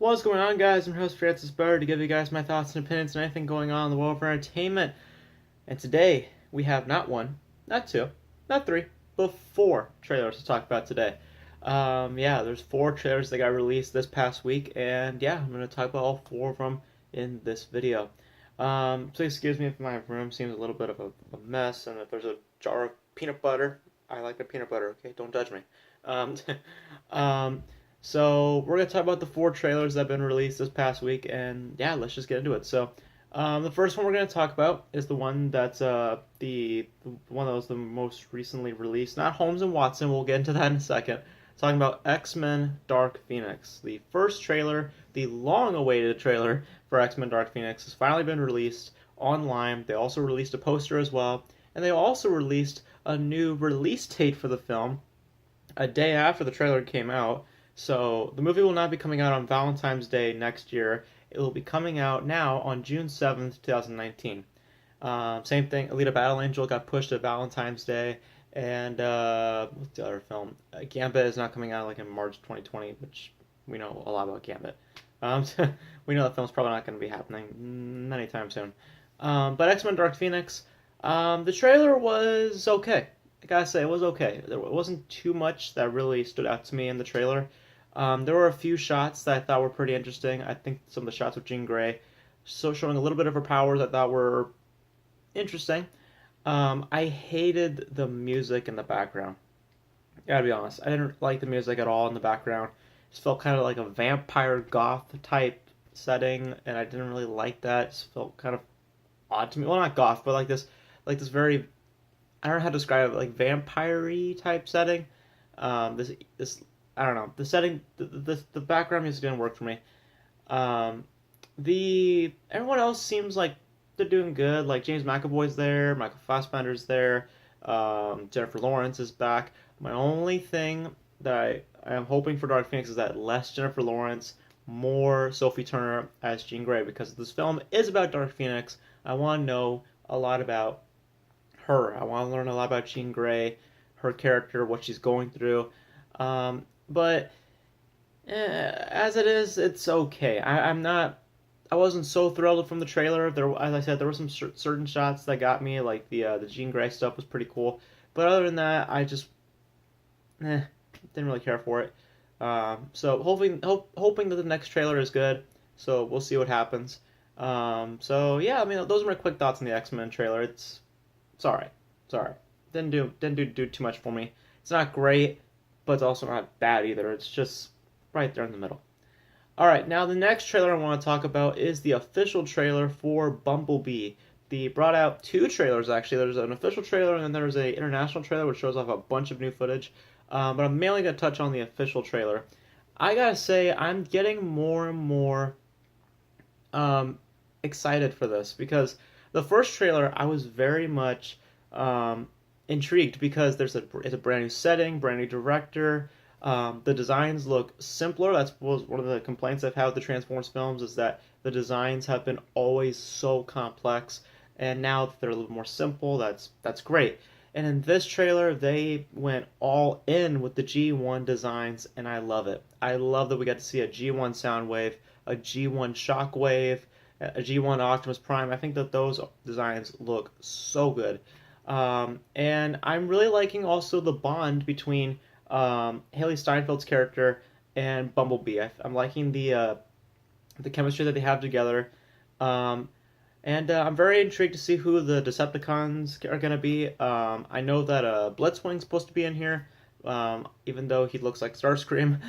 What's going on, guys? I'm your host Francis Bird to give you guys my thoughts and opinions on anything going on in the world of entertainment. And today we have not one, not two, not three, but four trailers to talk about today. There's four trailers that got released this past week, and I'm going to talk about all four of them in this video. Please excuse me if my room seems a little bit of a mess, and if there's a jar of peanut butter. I like the peanut butter. Okay, don't judge me. Um, um, so we're gonna talk about the four trailers that have been released this past week, and let's just get into it. The first one we're gonna talk about is the one that's the one that was the most recently released, not Holmes and Watson. We'll get into that in a second. Talking about X-Men Dark Phoenix. The first trailer, the long-awaited trailer for X-Men Dark Phoenix, has finally been released online. They also released a poster as well, and they also released a new release date for the film a day after the trailer came out. So the movie will not be coming out on Valentine's Day next year. It will be coming out now on June 7th, 2019. Same thing, Alita Battle Angel got pushed to Valentine's Day. And what's the other film? Gambit is not coming out like in March 2020, which we know a lot about Gambit. We know that film's probably not going to be happening anytime soon. But X-Men Dark Phoenix, the trailer was okay. I gotta say, it was okay. There wasn't too much that really stood out to me in the trailer. There were a few shots that I thought were pretty interesting. I think some of the shots with Jean Grey, so showing a little bit of her powers, I thought were interesting. I hated the music in the background. Gotta be honest, I didn't like the music at all in the background. It just felt kind of like a vampire goth type setting, and I didn't really like that. It just felt kind of odd to me. Well, not goth, but like this very, I don't know how to describe it, like vampire-y type setting. This I don't know. The setting, the background music didn't work for me. Um, the Everyone else seems like they're doing good. Like James McAvoy's there, Michael Fassbender's there, Jennifer Lawrence is back. My only thing that I am hoping for Dark Phoenix is that less Jennifer Lawrence, more Sophie Turner as Jean Grey, because this film is about Dark Phoenix. I want to know a lot about her. I want to learn a lot about Jean Grey, her character, what she's going through. But as it is, it's okay. I wasn't so thrilled from the trailer. There, as I said, there were some certain shots that got me, like the Jean Grey stuff was pretty cool. But other than that, I just didn't really care for it. So hoping that the next trailer is good. So we'll see what happens. I mean, those are my quick thoughts on the X-Men trailer. It's all right. It's all right. Didn't do too much for me. It's not great, but it's also not bad either. It's just right there in the middle. Alright, now the next trailer I want to talk about is the official trailer for Bumblebee. They brought out two trailers, actually. There's an official trailer and then there's an international trailer which shows off a bunch of new footage. But I'm mainly going to touch on the official trailer. I gotta say, I'm getting more and more excited for this, because the first trailer I was very much intrigued, because it's a brand new setting, brand new director. The designs look simpler. That's was one of the complaints I've had with the Transformers films, is that the designs have been always so complex, and now that they're a little more simple, that's great. And in this trailer, they went all in with the G1 designs, and I love it. I love that we got to see a G1 Soundwave, a G1 Shockwave, a G1 Optimus Prime. I think that those designs look so good. And I'm really liking also the bond between Haley Steinfeld's character and Bumblebee. I'm liking the chemistry that they have together. I'm very intrigued to see who the Decepticons are going to be. I know that Blitzwing's supposed to be in here, even though he looks like Starscream.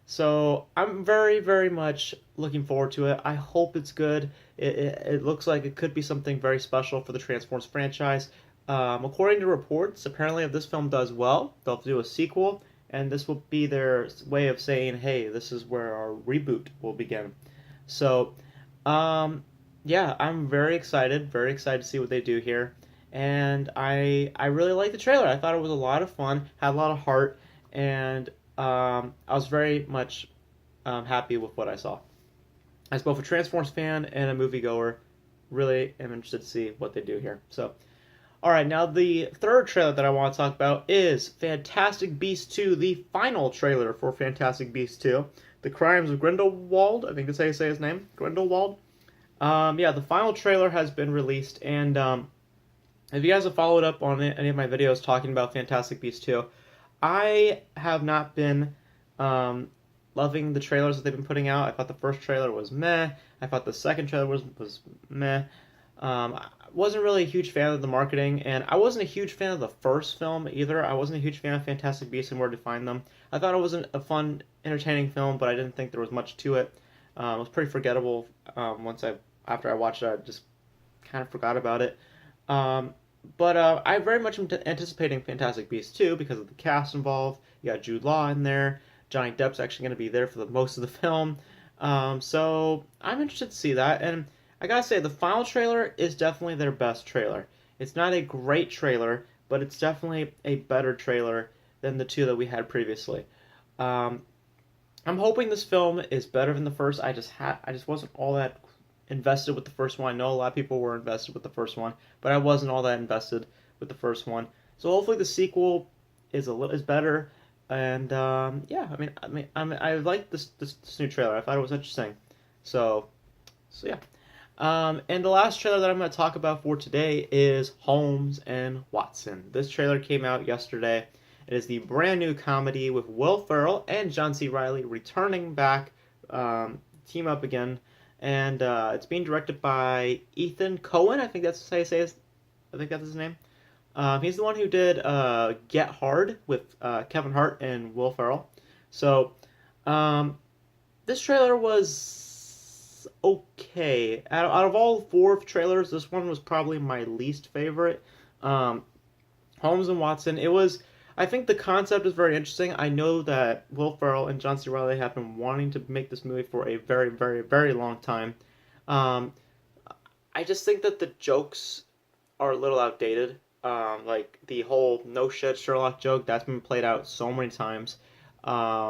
So I'm very, very much looking forward to it. I hope it's good. It looks like it could be something very special for the Transformers franchise. According to reports, apparently if this film does well, they'll do a sequel, and this will be their way of saying, hey, this is where our reboot will begin. So, I'm very excited to see what they do here. And I really like the trailer. I thought it was a lot of fun, had a lot of heart, and I was very much happy with what I saw. As both a Transformers fan and a moviegoer, really am interested to see what they do here. So, alright, now the third trailer that I want to talk about is Fantastic Beasts 2, the final trailer for Fantastic Beasts 2. The Crimes of Grindelwald. I think that's how you say his name, Grindelwald. Yeah, the final trailer has been released, and if you guys have followed up on any of my videos talking about Fantastic Beasts 2, I have not been loving the trailers that they've been putting out. I thought the first trailer was meh. I thought the second trailer was meh. I wasn't really a huge fan of the marketing, and I wasn't a huge fan of the first film either. I wasn't a huge fan of Fantastic Beasts and Where to Find Them. I thought it was a fun, entertaining film, but I didn't think there was much to it. It was pretty forgettable. After I watched it, I just kind of forgot about it. But I very much am anticipating Fantastic Beasts 2 because of the cast involved. You got Jude Law in there. Johnny Depp's actually going to be there for the most of the film. So I'm interested to see that. And I gotta say, the final trailer is definitely their best trailer. It's not a great trailer, but it's definitely a better trailer than the two that we had previously. I'm hoping this film is better than the first. I just wasn't all that invested with the first one. I know a lot of people were invested with the first one, but I wasn't all that invested with the first one. So hopefully the sequel is better. And yeah, I like this new trailer. I thought it was interesting. So yeah. And the last trailer that I'm going to talk about for today is Holmes and Watson. This trailer came out yesterday. It is the brand new comedy with Will Ferrell and John C. Reilly returning back, team up again, and it's being directed by Ethan Cohen. I think that's how you say his. I think that's his name. He's the one who did Get Hard with Kevin Hart and Will Ferrell. So this trailer was okay. Out of all four trailers, this one was probably my least favorite. Holmes and Watson. I think the concept is very interesting. I know that Will Ferrell and John C. Reilly have been wanting to make this movie for a very, very, very long time. I just think that the jokes are a little outdated. Like the whole no shit Sherlock joke, that's been played out so many times. The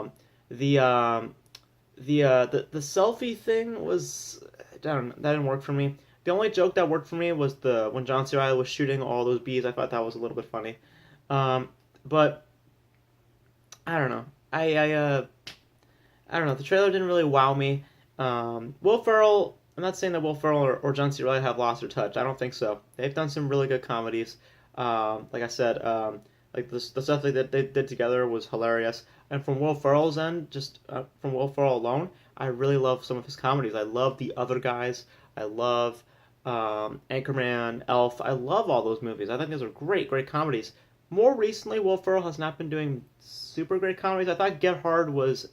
selfie thing was that didn't work for me. The only joke that worked for me was when John C. Reilly was shooting all those bees. I thought that was a little bit funny. But I don't know. I don't know. The trailer didn't really wow me. Will Ferrell. I'm not saying that Will Ferrell or John C. Reilly have lost their touch. I don't think so. They've done some really good comedies. Like I said, like the stuff that they did together was hilarious. And from Will Ferrell's end, just from Will Ferrell alone, I really love some of his comedies. I love The Other Guys. I love Anchorman, Elf. I love all those movies. I think those are great, great comedies. More recently, Will Ferrell has not been doing super great comedies. I thought Get Hard was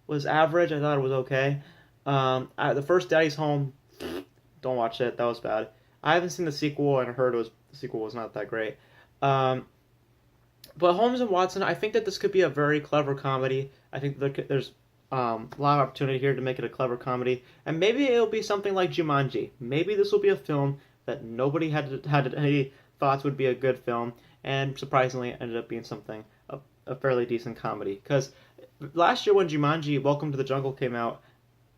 average. I thought it was okay. The first Daddy's Home, don't watch it. That was bad. I haven't seen the sequel, and I heard the sequel was not that great. But Holmes and Watson, I think that this could be a very clever comedy. I think there's a lot of opportunity here to make it a clever comedy, and maybe it'll be something like Jumanji. Maybe this will be a film that nobody had any thoughts would be a good film, and surprisingly it ended up being a fairly decent comedy. Because last year when Jumanji: Welcome to the Jungle came out,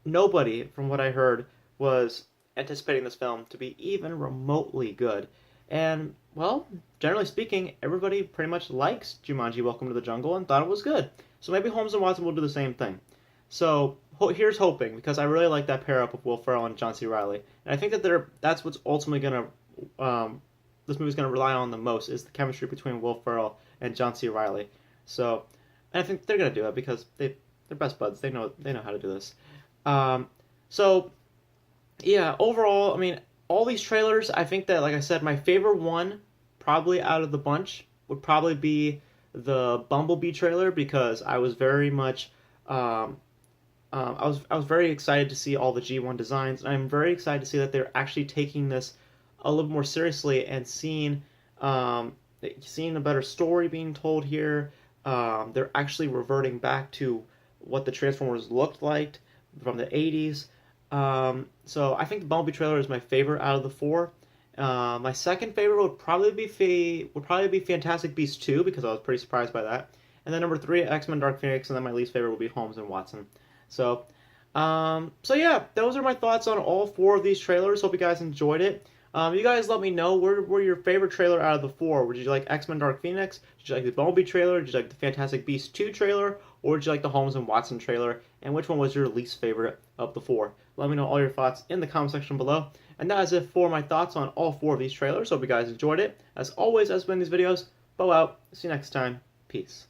nobody, from what I heard, was anticipating this film to be even remotely good. And, well, generally speaking, everybody pretty much likes Jumanji: Welcome to the Jungle and thought it was good. So maybe Holmes and Watson will do the same thing. So here's hoping, because I really like that pair up with Will Ferrell and John C. Reilly. And I think that that's what's ultimately going to, this movie's going to rely on the most, is the chemistry between Will Ferrell and John C. Reilly. So, and I think they're going to do it because they're best buds. They know how to do this. So, yeah, overall, I mean, all these trailers, I think that, like I said, my favorite one, probably out of the bunch, would probably be the Bumblebee trailer, because I was very much, I was very excited to see all the G1 designs, and I'm very excited to see that they're actually taking this a little more seriously and seeing a better story being told here. They're actually reverting back to what the Transformers looked like from the 80s. So I think the Bumblebee trailer is my favorite out of the four. My second favorite would probably be Fantastic Beasts 2, because I was pretty surprised by that. And then number 3, X-Men Dark Phoenix, and then my least favorite would be Holmes and Watson. So yeah, those are my thoughts on all four of these trailers. Hope you guys enjoyed it. You guys let me know, where were your favorite trailer out of the four? Did you like X-Men Dark Phoenix? Did you like the Bumblebee trailer? Did you like the Fantastic Beasts 2 trailer? or did you like the Holmes and Watson trailer, and which one was your least favorite of the four? Let me know all your thoughts in the comment section below. And that is it for my thoughts on all four of these trailers. Hope you guys enjoyed it. As always, as with these videos, Beau out. See you next time. Peace.